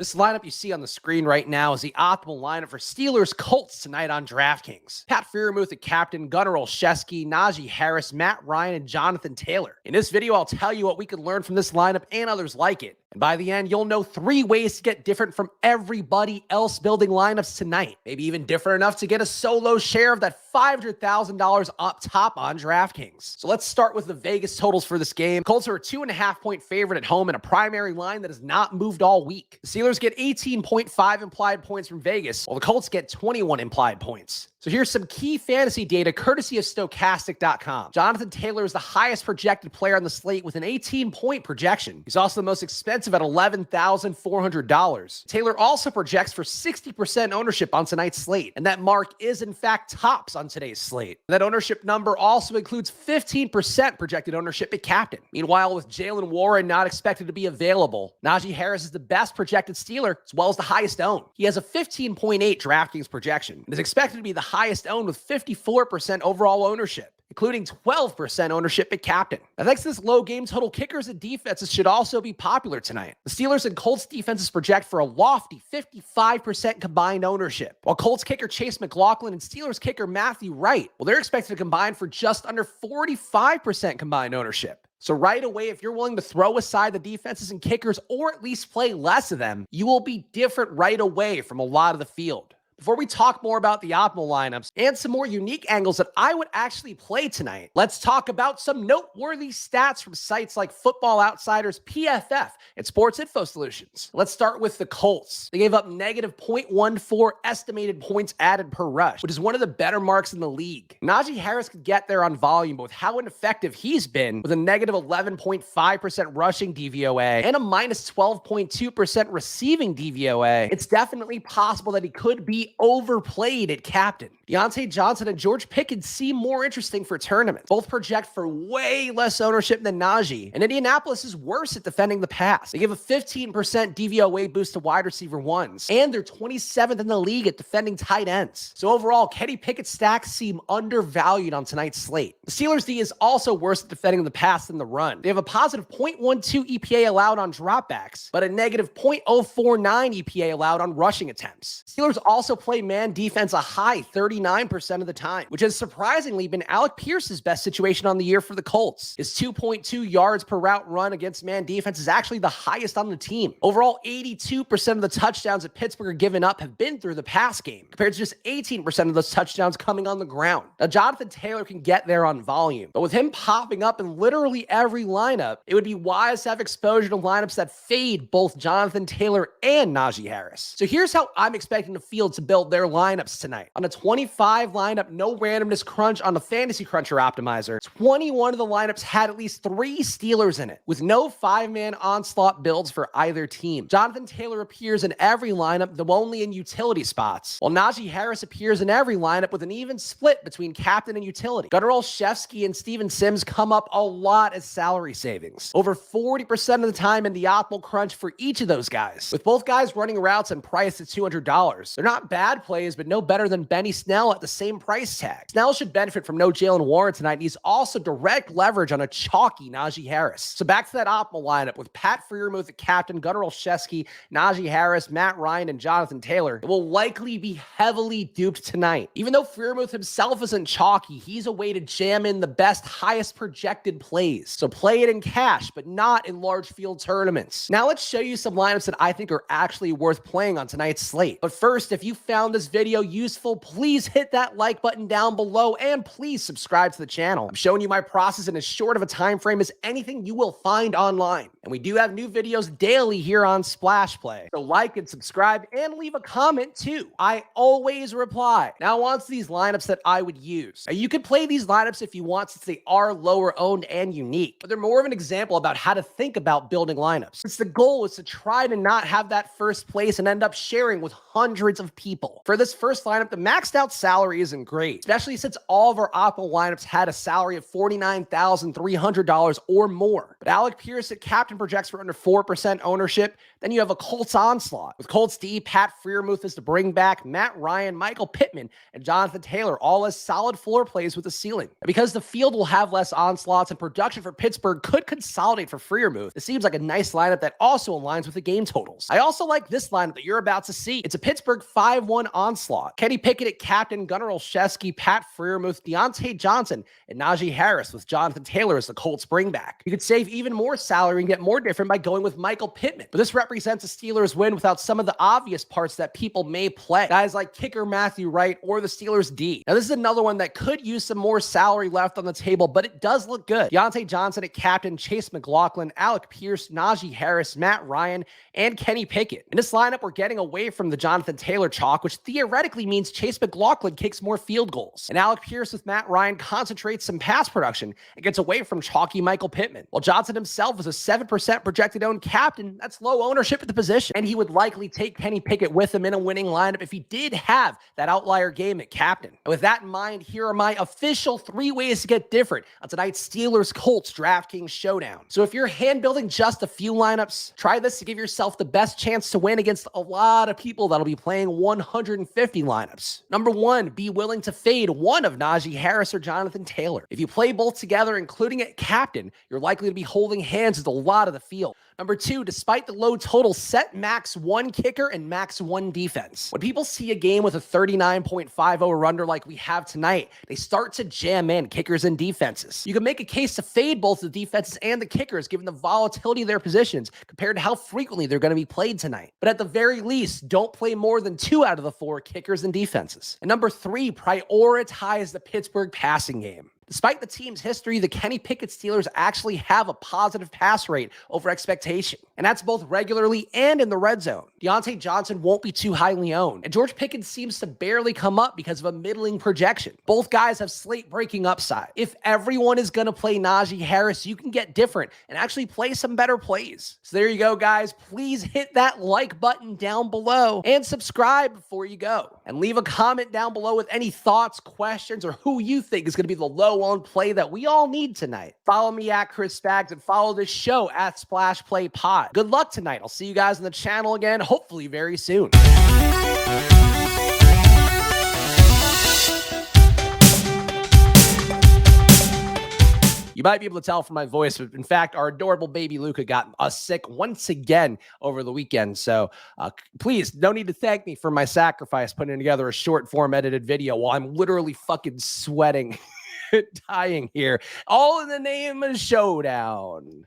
This lineup you see on the screen right now is the optimal lineup for Steelers-Colts tonight on DraftKings. Pat Freiermuth at captain, Gunnar Olszewski, Najee Harris, Matt Ryan, and Jonathan Taylor. In this video, I'll tell you what we can learn from this lineup and others like it. And by the end, you'll know 3 ways to get different from everybody else building lineups tonight. Maybe even different enough to get a solo share of that $500,000 up top on DraftKings. So let's start with the Vegas totals for this game. Colts are a 2.5-point favorite at home in a primary line that has not moved all week. The Steelers get 18.5 implied points from Vegas, while the Colts get 21 implied points. So here's some key fantasy data courtesy of Stokastic.com. Jonathan Taylor is the highest projected player on the slate with an 18-point projection. He's also the most expensive at $11,400. Taylor also projects for 60% ownership on tonight's slate, and that mark is in fact tops on today's slate. That ownership number also includes 15% projected ownership at captain. Meanwhile, with Jalen Warren not expected to be available, Najee Harris is the best projected Steeler as well as the highest owned. He has a 15.8 DraftKings projection and is expected to be the highest owned with 54% overall ownership, including 12% ownership at captain. Now, thanks to this low game total, kickers and defenses should also be popular tonight. The Steelers and Colts defenses project for a lofty 55% combined ownership, while Colts kicker Chase McLaughlin and Steelers kicker Matthew Wright, well, they're expected to combine for just under 45% combined ownership. So right away, if you're willing to throw aside the defenses and kickers, or at least play less of them, you will be different right away from a lot of the field. Before we talk more about the optimal lineups and some more unique angles that I would actually play tonight, let's talk about some noteworthy stats from sites like Football Outsiders, PFF, and Sports Info Solutions. Let's start with the Colts. They gave up negative 0.14 estimated points added per rush, which is one of the better marks in the league. Najee Harris could get there on volume, but with how ineffective he's been, with a negative 11.5% rushing DVOA and a minus 12.2% receiving DVOA, it's definitely possible that he could be overplayed at captain. Deontay Johnson and George Pickens seem more interesting for tournaments. Both project for way less ownership than Najee, and Indianapolis is worse at defending the pass. They give a 15% DVOA boost to wide receiver ones, and they're 27th in the league at defending tight ends. So overall, Kenny Pickett's stacks seem undervalued on tonight's slate. The Steelers' D is also worse at defending the pass than the run. They have a positive 0.12 EPA allowed on dropbacks, but a negative 0.049 EPA allowed on rushing attempts. Steelers also play man defense a high 39% of the time, which has surprisingly been Alec Pierce's best situation on the year for the Colts. His 2.2 yards per route run against man defense is actually the highest on the team. Overall, 82% of the touchdowns that Pittsburgh are given up have been through the pass game, compared to just 18% of those touchdowns coming on the ground. Now, Jonathan Taylor can get there on volume, but with him popping up in literally every lineup, it would be wise to have exposure to lineups that fade both Jonathan Taylor and Najee Harris. So here's how I'm expecting the field to build their lineups tonight. On a 25 lineup, no randomness crunch on the Fantasy Cruncher Optimizer, 21 of the lineups had at least 3 Steelers in it, with no 5-man onslaught builds for either team. Jonathan Taylor appears in every lineup, though only in utility spots, while Najee Harris appears in every lineup with an even split between captain and utility. Gunnar Olszewski and Steven Sims come up a lot as salary savings, over 40% of the time in the optimal crunch for each of those guys, with both guys running routes and priced at $200. They're not bad plays, but no better than Benny Snell at the same price tag. Snell should benefit from no Jalen Warren tonight, and he's also direct leverage on a chalky Najee Harris. So back to that optimal lineup with Pat Freiermuth at captain, Gunnar Olszewski, Najee Harris, Matt Ryan, and Jonathan Taylor. It will likely be heavily duped tonight. Even though Freiermuth himself isn't chalky, he's a way to jam in the best, highest projected plays. So play it in cash, but not in large field tournaments. Now let's show you some lineups that I think are actually worth playing on tonight's slate. But first, if you found this video useful, please hit that like button down below and please subscribe to the channel. I'm showing you my process in as short of a time frame as anything you will find online. And we do have new videos daily here on Splash Play. So like and subscribe and leave a comment too. I always reply. Now on to these lineups that I would use. Now, you could play these lineups if you want since they are lower owned and unique, but they're more of an example about how to think about building lineups. Since the goal is to try to not have that first place and end up sharing with hundreds of people people. For this first lineup, the maxed out salary isn't great, especially since all of our optimal lineups had a salary of $49,300 or more. But Alec Pierce at captain projects for under 4% ownership. Then you have a Colts onslaught with Colts D, Pat Freiermuth as the bring back, Matt Ryan, Michael Pittman, and Jonathan Taylor, all as solid floor plays with a ceiling. And because the field will have less onslaughts and production for Pittsburgh could consolidate for Freiermuth, it seems like a nice lineup that also aligns with the game totals. I also like this lineup that you're about to see. It's a Pittsburgh 5-1 onslaught. Kenny Pickett at captain, Gunnar Olszewski, Pat Freiermuth, Deontay Johnson, and Najee Harris with Jonathan Taylor as the Colts bring back. You could save even more salary and get more different by going with Michael Pittman. But this represents a Steelers win without some of the obvious parts that people may play. Guys like kicker Matthew Wright or the Steelers D. Now this is another one that could use some more salary left on the table, but it does look good. Deontay Johnson at captain, Chase McLaughlin, Alec Pierce, Najee Harris, Matt Ryan, and Kenny Pickett. In this lineup, we're getting away from the Jonathan Taylor chalk, which theoretically means Chase McLaughlin kicks more field goals. And Alec Pierce with Matt Ryan concentrates some pass production and gets away from chalky Michael Pittman. While Johnson himself is a 7% projected owned captain, that's low ownership at the position, and he would likely take Kenny Pickett with him in a winning lineup if he did have that outlier game at captain. And with that in mind, here are my official 3 ways to get different on tonight's Steelers-Colts DraftKings Showdown. So if you're hand building just a few lineups, try this to give yourself the best chance to win against a lot of people that'll be playing 150 lineups. Number 1, be willing to fade one of Najee Harris or Jonathan Taylor. If you play both together, including at captain, you're likely to be holding hands with a lot of the field. Number 2, despite the low total, set max 1 kicker and max 1 defense. When people see a game with a 39.5 over-under like we have tonight, they start to jam in kickers and defenses. You can make a case to fade both the defenses and the kickers given the volatility of their positions compared to how frequently they're going to be played tonight. But at the very least, don't play more than 2 out of the 4 kickers and defenses. And number 3, prioritize the Pittsburgh passing game. Despite the team's history, the Kenny Pickett Steelers actually have a positive pass rate over expectation, and that's both regularly and in the red zone. Deontay Johnson won't be too highly owned, and George Pickens seems to barely come up because of a middling projection. Both guys have slate-breaking upside. If everyone is going to play Najee Harris, you can get different and actually play some better plays. So there you go, guys. Please hit that like button down below and subscribe before you go. And leave a comment down below with any thoughts, questions, or who you think is going to be the low-owned play that we all need tonight. Follow me at Chris Spags and follow this show at Splash Play Pod. Good luck tonight. I'll see you guys on the channel again, hopefully very soon. You might be able to tell from my voice, but in fact, our adorable baby Luca got us sick once again over the weekend. So please, no need to thank me for my sacrifice putting together a short form edited video while I'm literally fucking sweating, dying here, all in the name of Showdown.